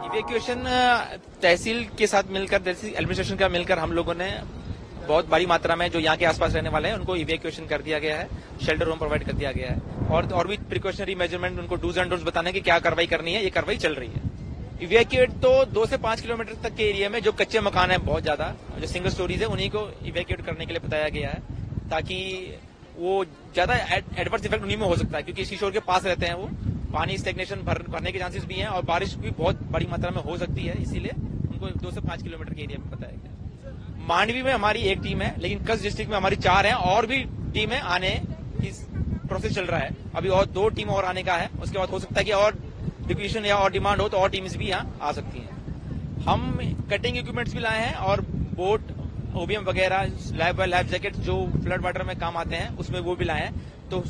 Evacuation तहसील के साथ मिलकर, तहसील एडमिनिस्ट्रेशन का मिलकर हम लोगों ने बहुत बड़ी मात्रा में जो यहाँ के आसपास रहने वाले हैं उनको इवैक्यूएशन कर दिया गया है, शेल्टर होम प्रोवाइड कर दिया गया है और भी प्रिकॉशनरी मेजरमेंट उनको डूज एंड डोंट्स बताने की क्या कार्रवाई करनी है, ये कार्रवाई चल रही है। इवैक्यूएट तो 2 से 5 किलोमीटर तक के एरिया में जो कच्चे मकान है बहुत ज्यादा, जो सिंगल स्टोरीज है, उन्हीं को इवैक्यूएट करने के लिए बताया गया है ताकि वो ज्यादा एडवर्स इफेक्ट उन्हीं में हो सकता है क्योंकि सीशोर के पास रहते हैं वो, पानी स्टेग्नेशन भरने के चांसेस भी हैं और बारिश भी बहुत बड़ी मात्रा में हो सकती है, इसीलिए उनको 2 से 5 किलोमीटर के एरिया में बताया गया। मांडवी में हमारी एक टीम है, लेकिन कच्छ डिस्ट्रिक्ट में हमारी 4 हैं और भी टीमें आने की प्रोसेस चल रहा है। अभी और 2 टीम और आने का है, उसके बाद हो सकता है कि और डिक्वीशन या और डिमांड हो तो और टीम्स भी यहाँ आ सकती हैं। हम कटिंग इक्विपमेंट्स भी लाए हैं और बोट, ओबीएम वगैरह, लाइफ जैकेट जो फ्लड वाटर में काम आते हैं उसमें वो भी लाए हैं। तो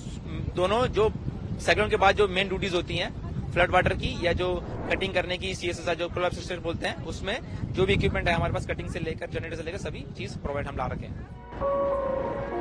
दोनों जो साइक्लोन के बाद जो मेन ड्यूटीज होती हैं फ्लड वाटर की या जो कटिंग करने की, सीएसएसआर जो कोलैप्स सिस्टम बोलते हैं, उसमें जो भी इक्विपमेंट है हमारे पास कटिंग से लेकर जनरेटर से लेकर सभी चीज प्रोवाइड हम ला रखे हैं।